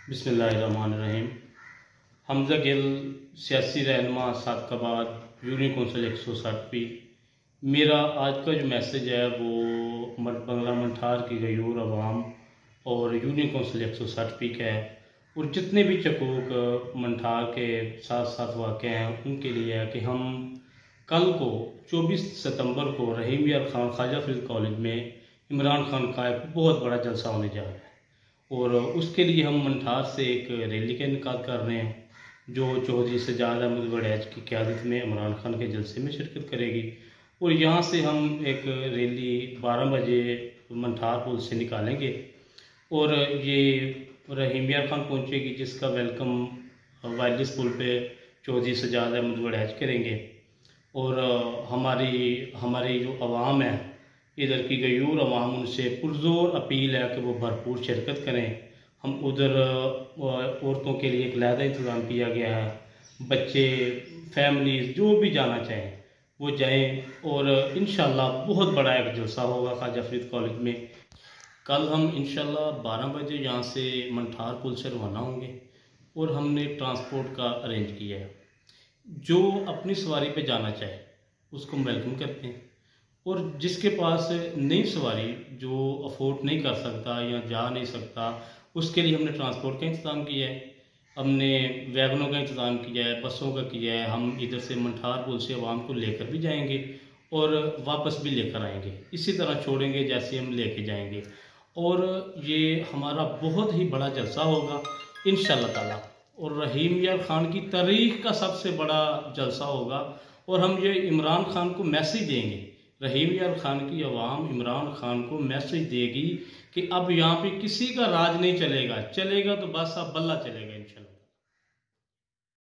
बिस्मिल्लाहिर्रहमानिर्रहीम। हमजा गिल सियासी रहनुमा सादकाबाद यूनियन कौंसिल 160 मेरा आज का जो मैसेज है वो बंगला मंठार की गयूर अवाम और यूनियन कौंसिल 160 का है और जितने भी चकूक मंठार के साथ साथ वाक़ हैं उनके लिए है कि हम कल को 24 सितंबर को रहीम यार खान ख्वाजा फरीद कॉलेज में इमरान खान का एक बहुत बड़ा जलसा होने जा रहा है और उसके लिए हम मंठार से एक रैली का इनेकाद कर रहे हैं जो चौधरी सजाद अहमद वड़ैच की क़यादत में इमरान खान के जलसे में शिरकत करेगी। और यहाँ से हम एक रैली 12 बजे मंठार पुल से निकालेंगे और ये रहीम यार खान पहुँचेगी जिसका वेलकम वायलिस पुल पे चौधरी सजाद अहमद वड़ैच करेंगे। और हमारी जो अवाम है इधर की गयूर अवाम उनसे पुरजोर अपील है कि वो भरपूर शिरकत करें। हम उधर औरतों के लिए एक अलहदा इंतज़ाम किया गया है, बच्चे फैमिलीज़ जो भी जाना चाहें वो जाएं और इंशाल्लाह बहुत बड़ा एक जलसा होगा ख्वाजा फरीद कॉलेज में। कल हम इंशाल्लाह 12 बजे यहाँ से मंठार पुल से रवाना होंगे और हमने ट्रांसपोर्ट का अरेंज किया है। जो अपनी सवारी पे जाना चाहे उसको हम वेलकम करते हैं और जिसके पास नई सवारी जो अफोर्ड नहीं कर सकता या जा नहीं सकता उसके लिए हमने ट्रांसपोर्ट का इंतज़ाम किया है। हमने वैगनों का इंतज़ाम किया है, बसों का किया है। हम इधर से मंठार पुल से आवाम को लेकर भी जाएंगे और वापस भी लेकर आएंगे, इसी तरह छोड़ेंगे जैसे हम लेके जाएंगे। और ये हमारा बहुत ही बड़ा जलसा होगा इंशाअल्लाह ताला और रहीम यार खान की तारीख का सबसे बड़ा जलसा होगा। और हम ये इमरान खान को मैसेज देंगे, रहीम यार खान की अवाम इमरान खान को मैसेज देगी कि अब यहाँ पे किसी का राज नहीं चलेगा, चलेगा तो बस अब बल्ला चलेगा इंशाल्लाह।